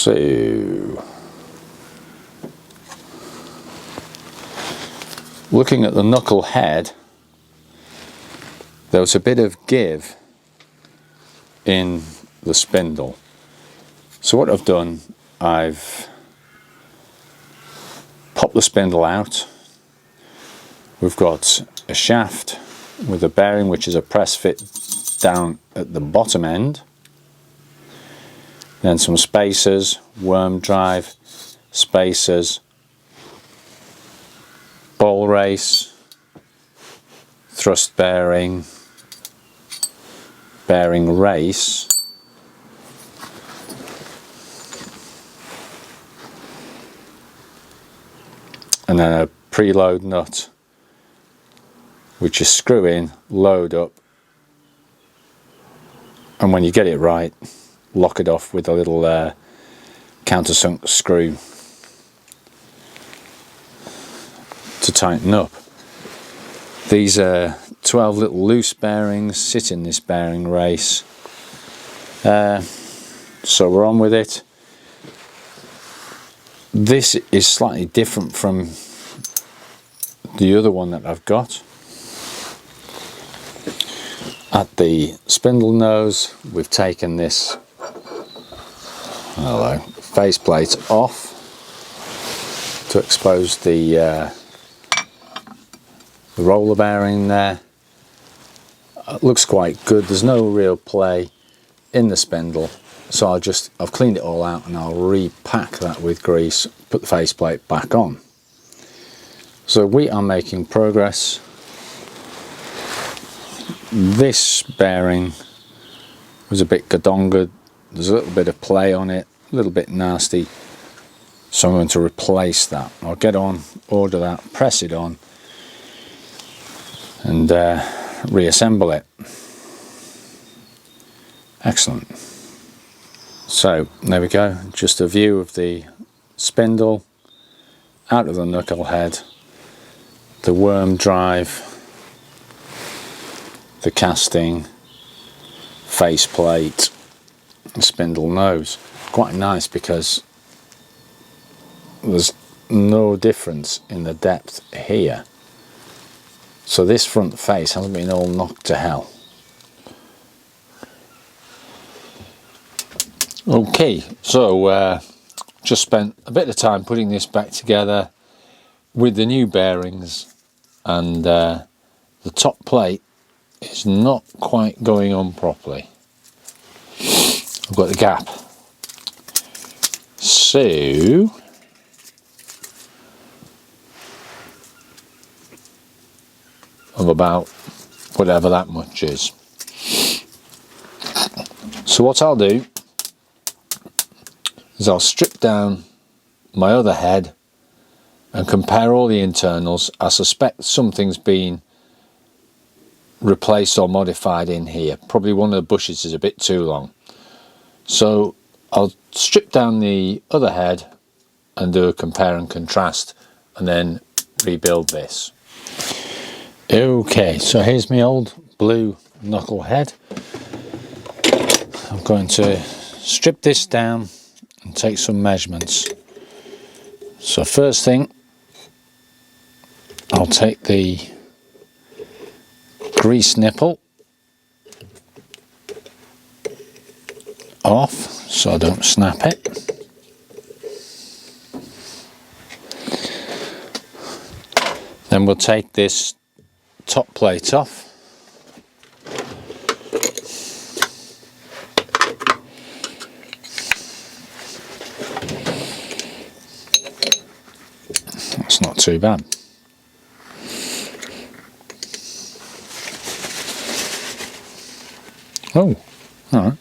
So, looking at the knuckle head, there was a bit of give in the spindle. So what I've done, I've popped the spindle out. We've got a shaft with a bearing which is a press fit down at the bottom end. Then some spacers, worm drive, spacers, ball race, thrust bearing, bearing race, and then a preload nut which you screw in, load up, and when you get it right, lock it off with a little countersunk screw to tighten up. These 12 little loose bearings sit in this bearing race. So we're on with it. This is slightly different from the other one that I've got. At the spindle nose, we've taken this faceplate off to expose the roller bearing there. It looks quite good. There's no real play in the spindle, so I've cleaned it all out and I'll repack that with grease, put the faceplate back on. So we are making progress. This bearing was a bit gadonga. There's a little bit of play on it, a little bit nasty, so I'm going to replace that. I'll get on, order that, press it on, and reassemble it. Excellent. So there we go, just a view of the spindle out of the knuckle head, the worm drive, the casting, faceplate, spindle nose. Quite nice because there's no difference in the depth here. So this front face hasn't been all knocked to hell. Okay, so just spent a bit of time putting this back together with the new bearings, and the top plate is not quite going on properly. I've got the gap. So of about whatever that much is. So what I'll do is I'll strip down my other head and compare all the internals. I suspect something's been replaced or modified in here. Probably one of the bushes is a bit too long. So I'll strip down the other head and do a compare and contrast and then rebuild this. Okay, so here's my old blue knuckle head. I'm going to strip this down and take some measurements. So first thing, I'll take the grease nipple off so I don't snap it. Then we'll take this top plate off. That's not too bad. Oh, all right.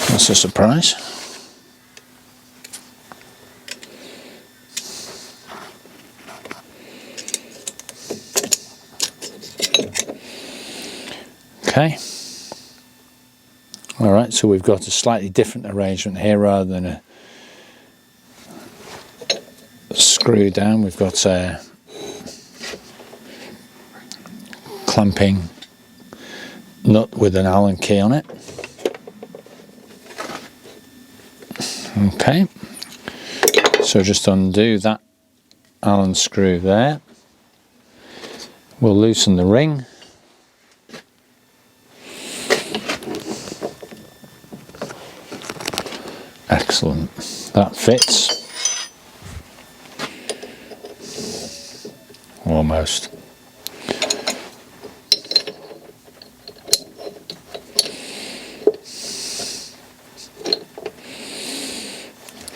That's a surprise. Okay. All right, so we've got a slightly different arrangement here rather than a screw down. We've got a clamping nut with an Allen key on it. Okay, so just undo that Allen screw there. We'll loosen the ring. Excellent, that fits. Almost.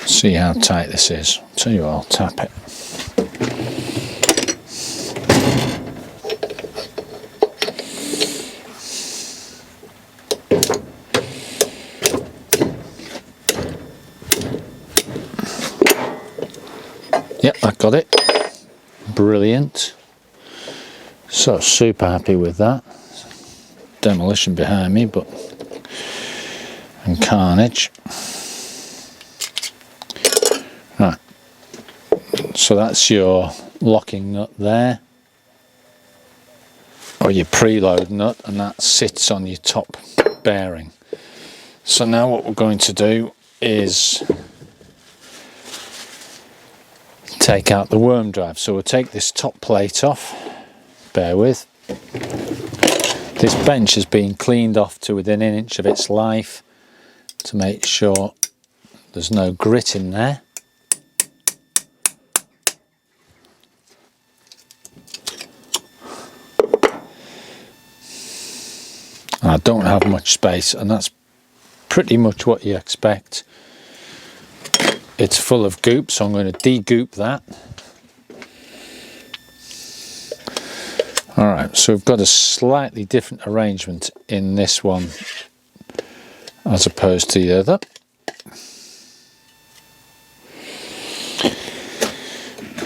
See how tight this is. I'll tell you what, I'll tap it. Yep, I got it. Brilliant. So super happy with that. Demolition behind me, but and carnage. Right. So that's your locking nut there, or your preload nut, and that sits on your top bearing. So now what we're going to do is take out the worm drive. So we'll take this top plate off, bear with. This bench has been cleaned off to within an inch of its life to make sure there's no grit in there. I don't have much space, and that's pretty much what you expect. It's full of goop, so I'm going to de-goop that. Alright, so we've got a slightly different arrangement in this one as opposed to the other.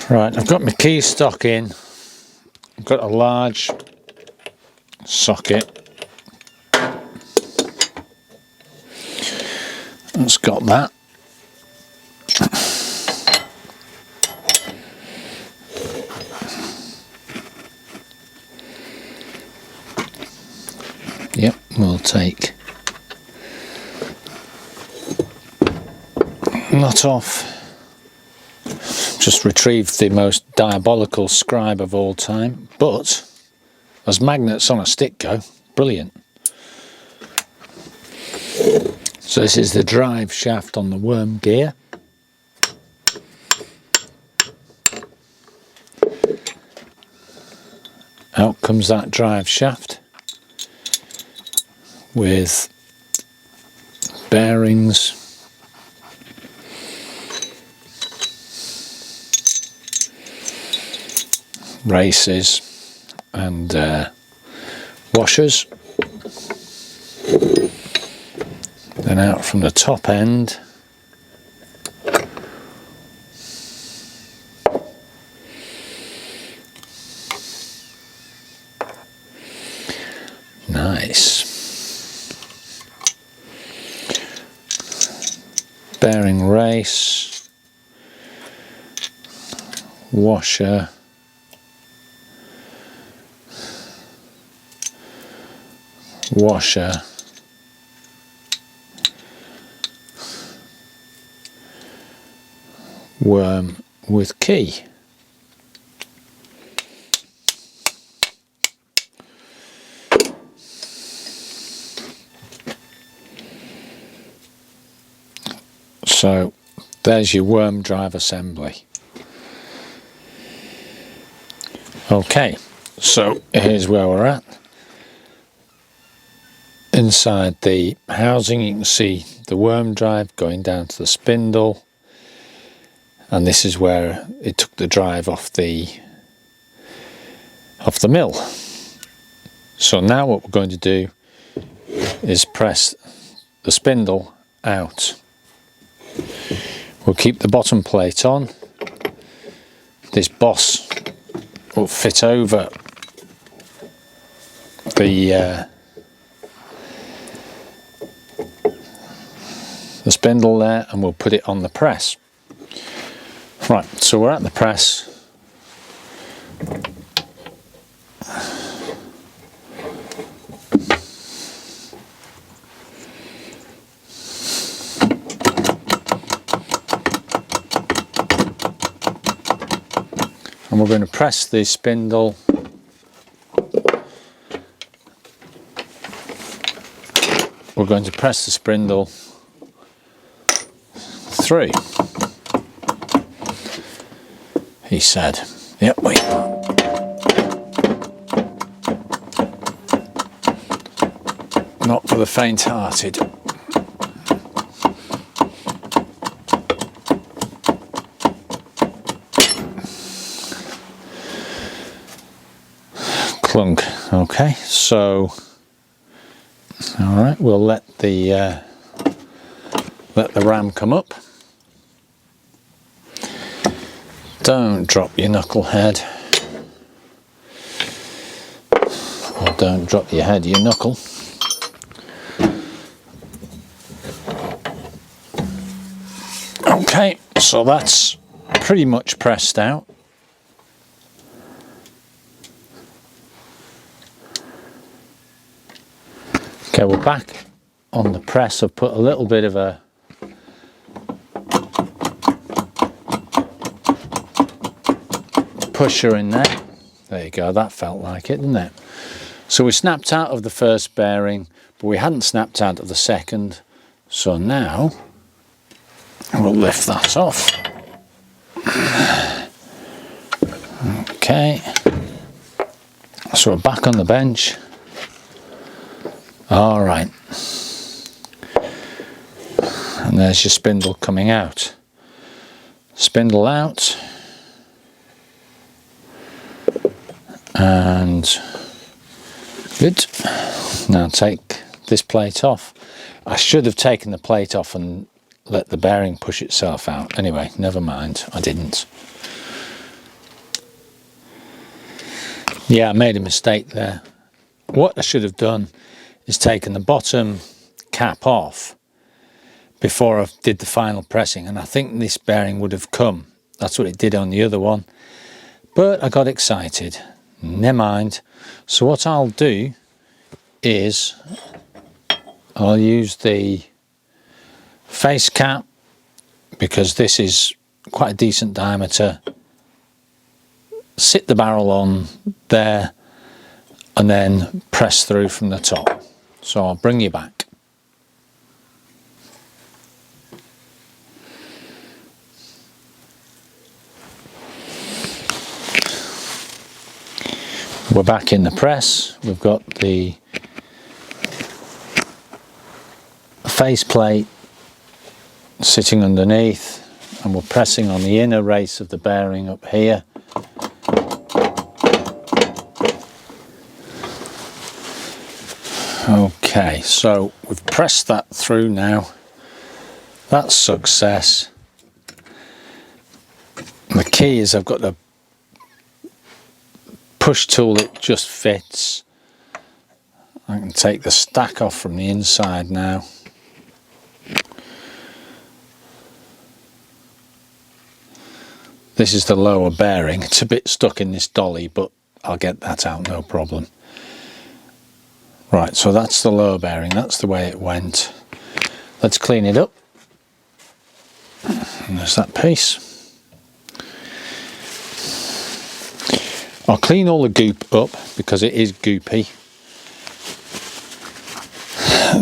Right, I've got my key stock in. I've got a large socket. It's got that. Yep, we'll take nut off. Just retrieved the most diabolical scribe of all time, but as magnets on a stick go, brilliant. So this is the drive shaft on the worm gear. Out comes that drive shaft with bearings, races and washers. Then out from the top end nice. Bearing race, washer, washer, worm with key. So there's your worm drive assembly. Okay, so here's where we're at. Inside the housing you can see the worm drive going down to the spindle, and this is where it took the drive off the mill. So now what we're going to do is press the spindle out. We'll keep the bottom plate on. This boss will fit over the spindle there, and we'll put it on the press. Right, so we're at the press. and we're going to press the spindle through, he said. Yep, we are. Not for the faint-hearted. Clunk. Okay, so all right, we'll let the ram come up. Don't drop your knucklehead, or don't drop your head, your knuckle. Okay, so that's pretty much pressed out. Okay, we're back on the press. I've put a little bit of a pusher in there. There you go, that felt like it, didn't it? So we snapped out of the first bearing, but we hadn't snapped out of the second. So now we'll lift that off. Okay, so we're back on the bench. All right, and there's your spindle coming out. Spindle out, and good. Now take this plate off. I should have taken the plate off and let the bearing push itself out. Anyway, never mind, I didn't. Yeah, I made a mistake there. What I should have done is taken the bottom cap off before I did the final pressing, and I think this bearing would have come. That's what it did on the other one, but I got excited. Never mind. So what I'll do is I'll use the face cap, because this is quite a decent diameter. Sit the barrel on there and then press through from the top. So I'll bring you back. We're back in the press. We've got the face plate sitting underneath, and we're pressing on the inner race of the bearing up here. Okay, so we've pressed that through now. That's success. The key is I've got to push tool, it just fits. I can take the stack off from the inside now. This is the lower bearing. It's a bit stuck in this dolly, but I'll get that out, no problem. Right, so that's the lower bearing, that's the way it went. Let's clean it up. And there's that piece. I'll clean all the goop up because it is goopy.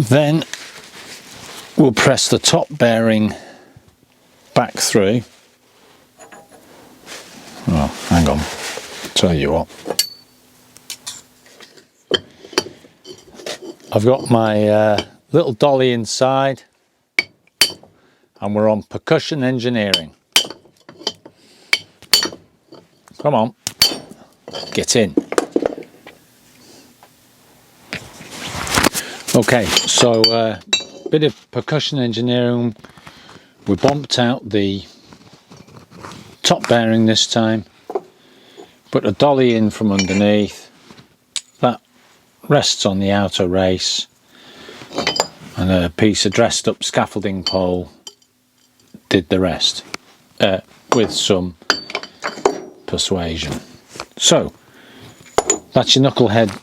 Then we'll press the top bearing back through. Oh, hang on, tell you what. I've got my little dolly inside, and we're on percussion engineering. Come on, get in. Okay, so bit of percussion engineering. We bumped out the top bearing this time, put a dolly in from underneath. That rests on the outer race, and a piece of dressed up scaffolding pole did the rest, with some persuasion. So that's your knucklehead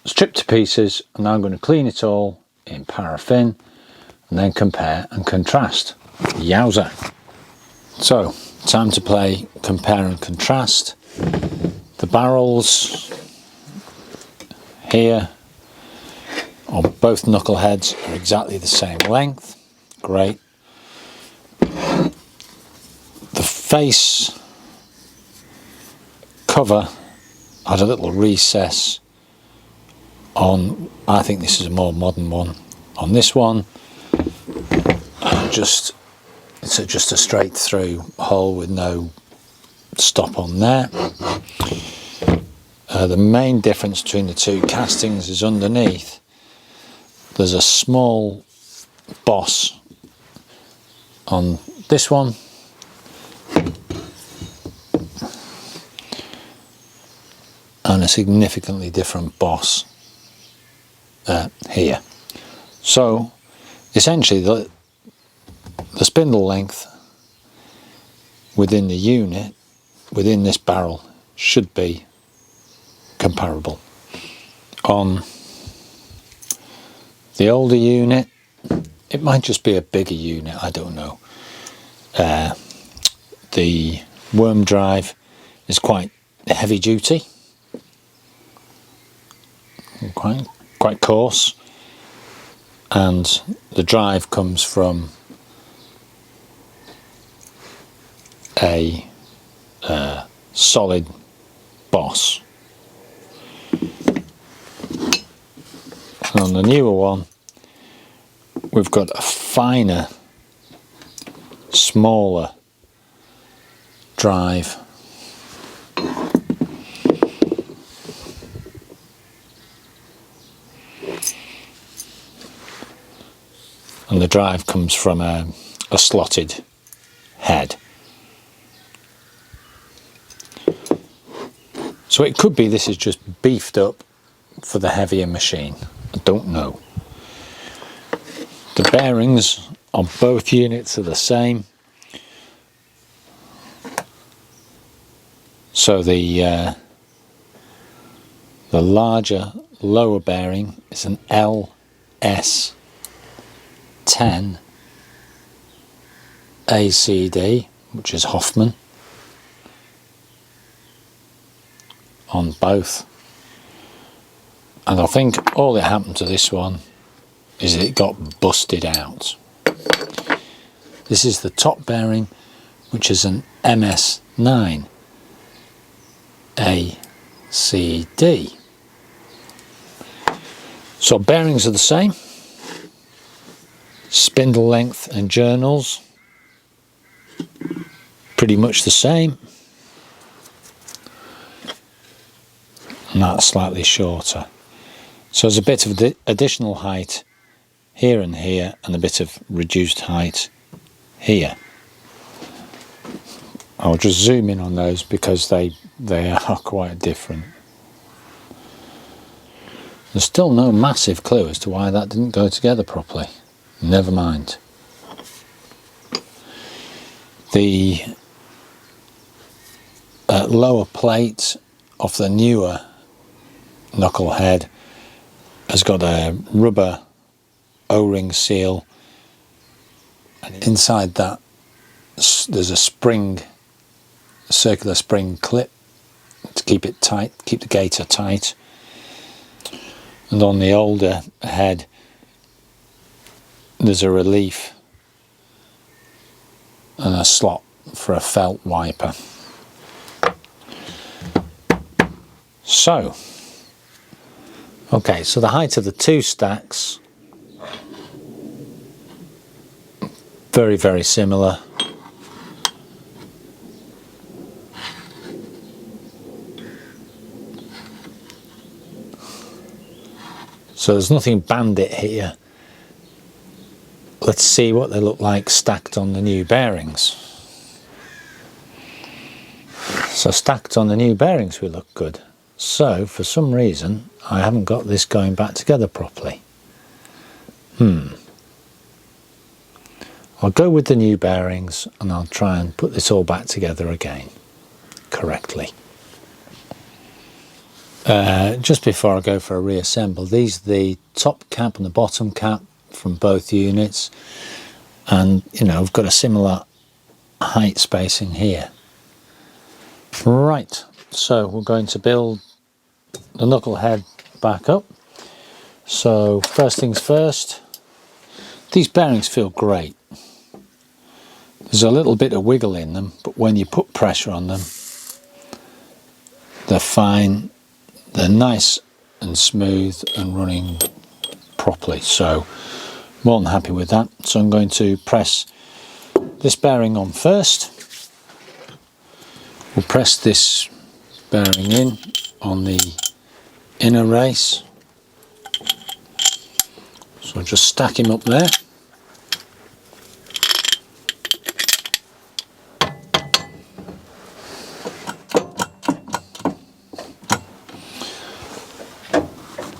stripped to pieces, and now I'm going to clean it all in paraffin and then compare and contrast. Yowza! So Time to play compare and contrast. The barrels here on both knuckle heads are exactly the same length. Great. The face cover had a little recess on, I think this is a more modern one. On this one, it's just a straight through hole with no stop on there. The main difference between the two castings is underneath there's a small boss on this one, and a significantly different boss here. So essentially the spindle length within the unit, within this barrel, should be comparable. On the older unit, it might just be a bigger unit, I don't know. The worm drive is quite heavy duty, quite coarse, and the drive comes from a solid boss. And on the newer one, we've got a finer, smaller drive. And the drive comes from a slotted head. So it could be this is just beefed up for the heavier machine. I don't know. The bearings on both units are the same. So the larger lower bearing is an LS10 ACD, which is Hoffman on both. And I think all that happened to this one is it got busted out. This is the top bearing, which is an MS9 ACD. So bearings are the same. Spindle length and journals pretty much the same. And that's slightly shorter. So there's a bit of additional height here and here, and a bit of reduced height here. I'll just zoom in on those because they are quite different. There's still no massive clue as to why that didn't go together properly. Never mind. The lower plate of the newer knuckle head has got a rubber O-ring seal, and inside that there's a circular spring clip to keep it tight, keep the gaiter tight. And on the older head there's a relief and a slot for a felt wiper. So, okay, so the height of the two stacks, very, very similar. So there's nothing bandit here. Let's see what they look like stacked on the new bearings. So stacked on the new bearings we look good. So for some reason I haven't got this going back together properly. I'll go with the new bearings and I'll try and put this all back together again correctly. Just before I go for a reassemble, these are the top cap and the bottom cap from both units, and you know, I've got a similar height spacing here. Right, so we're going to build the knuckle head back up. So first things first, these bearings feel great. There's a little bit of wiggle in them, but when you put pressure on them, they're fine, they're nice and smooth and running properly. So more than happy with that. So I'm going to press this bearing on first. We'll press this bearing in on the inner race. So I'll just stack him up there.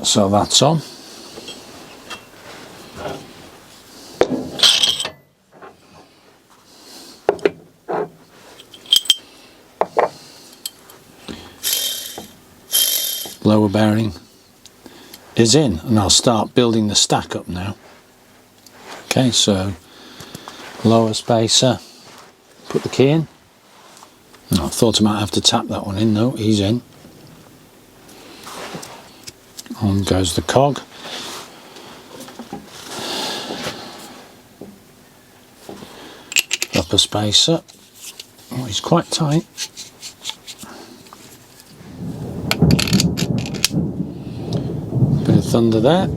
So that's on. Lower bearing is in, and I'll start building the stack up now. Okay, so lower spacer, put the key in. I thought I might have to tap that one in, no, he's in. On goes the cog. Upper spacer. Oh, he's quite tight. Bit of thunder there.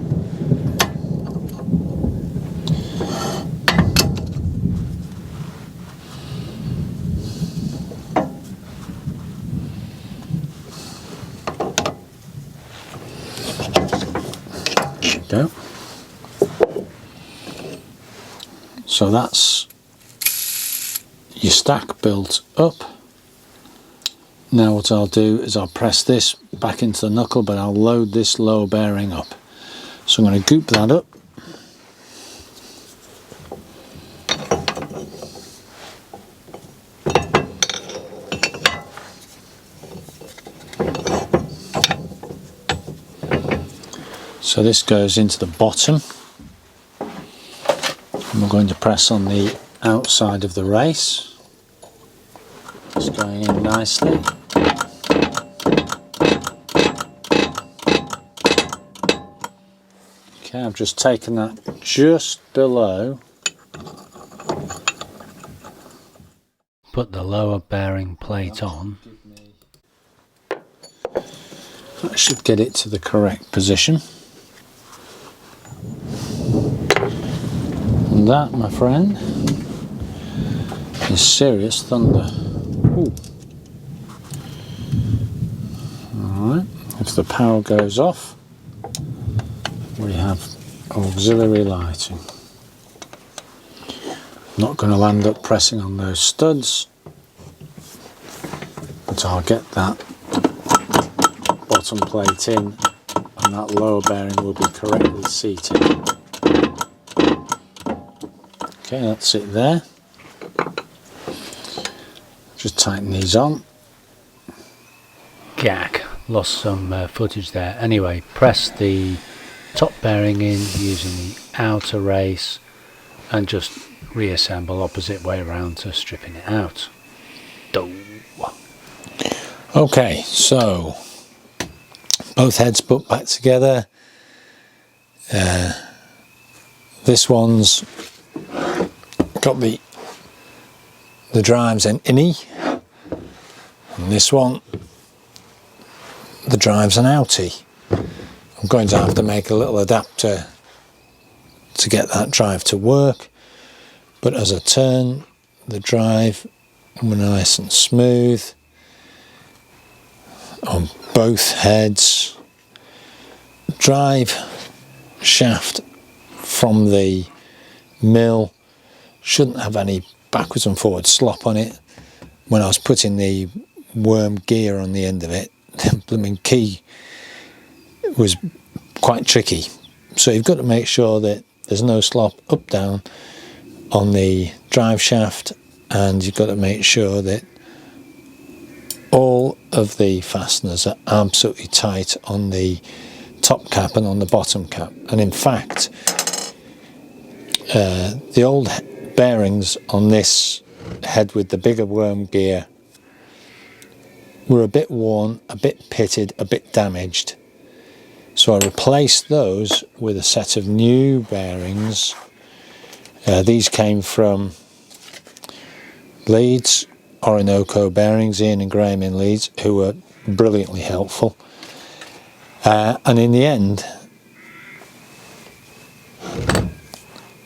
Go. So that's your stack built up. Now what I'll do is I'll press this back into the knuckle, but I'll load this lower bearing up. So I'm going to goop that up. So this goes into the bottom, and we're going to press on the outside of the race. It's going in nicely. Okay, I've just taken that just below. Put the lower bearing plate on. That should get it to the correct position. And that, my friend, is serious thunder. Ooh. Alright, if the power goes off, we have auxiliary lighting. Not going to land up pressing on those studs, but I'll get that bottom plate in and that lower bearing will be correctly seated. Okay, that's it there. Just tighten these on. Gag, lost some footage there. Anyway, press the top bearing in using the outer race and just reassemble opposite way around to stripping it out. Okay, so both heads put back together. This one's got the drives an innie, and this one the drives an outie. I'm going to have to make a little adapter to get that drive to work, but as I turn the drive, we're nice and smooth on both heads. Drive shaft from the mill shouldn't have any backwards and forwards slop on it. When I was putting the worm gear on the end of it, the blooming key was quite tricky. So you've got to make sure that there's no slop up down on the drive shaft, and you've got to make sure that all of the fasteners are absolutely tight on the top cap and on the bottom cap. And in fact, the old bearings on this head with the bigger worm gear were a bit worn, a bit pitted, a bit damaged. So I replaced those with a set of new bearings. These came from Leeds, Orinoco Bearings, Ian and Graham in Leeds, who were brilliantly helpful. And in the end,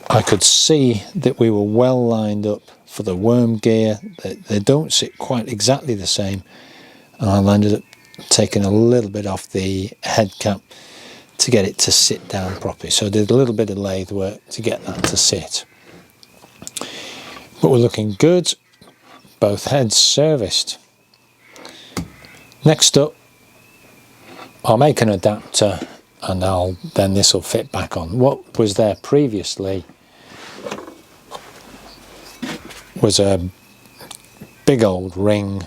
I could see that we were well lined up for the worm gear. They don't sit quite exactly the same, and I ended up taking a little bit off the head cap to get it to sit down properly. So I did a little bit of lathe work to get that to sit. But we're looking good. Both heads serviced. Next up, I'll make an adapter, and then this will fit back on. What was there previously was a big old ring,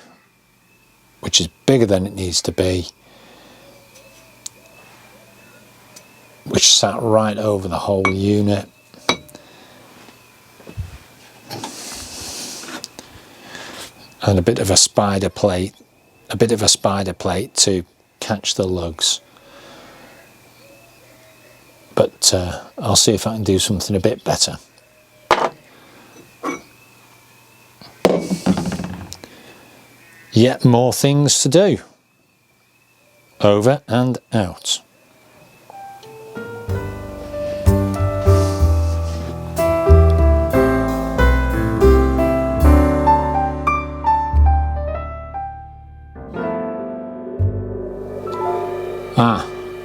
which is bigger than it needs to be, which sat right over the whole unit. And a bit of a spider plate to catch the lugs. But I'll see if I can do something a bit better. Yet more things to do. Over and out.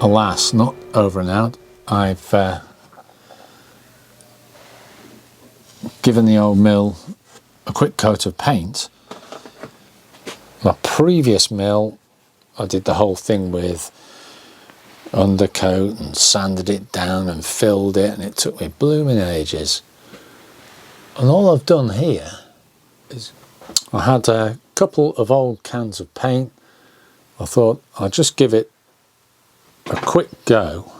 Alas, not over and out. I've given the old mill a quick coat of paint. My previous mill, I did the whole thing with undercoat and sanded it down and filled it, and it took me blooming ages. And all I've done here is I had a couple of old cans of paint. I thought I'd just give it a quick go,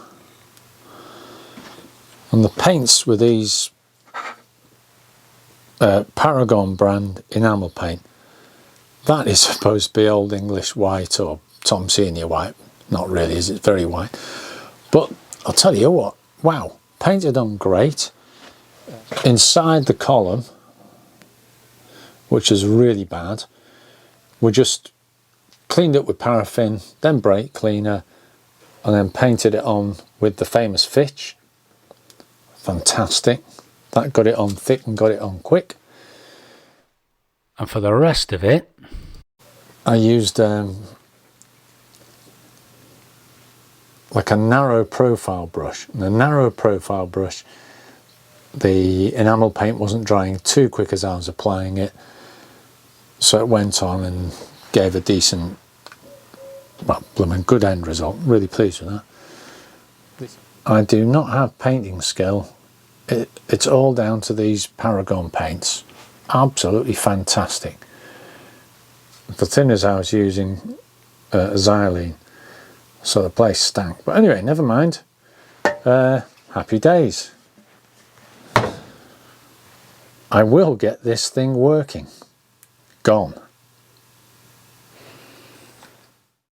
and the paints were these Paragon brand enamel paint. That is supposed to be Old English white or Tom Senior white. Not really, is it? Very white. But I'll tell you what, wow, painted on great. Inside the column, which is really bad, we just cleaned up with paraffin, then brake cleaner, and then painted it on with the famous Fitch. Fantastic. That got it on thick and got it on quick. And for the rest of it, I used like a narrow profile brush. And the narrow profile brush, the enamel paint wasn't drying too quick as I was applying it, so it went on and gave a decent, well, blooming good end result. Really pleased with that. I do not have painting skill. It's all down to these Paragon paints. Absolutely fantastic. The thinners I was using xylene, so the place stank. But anyway, never mind. Happy days. I will get this thing working. Gone.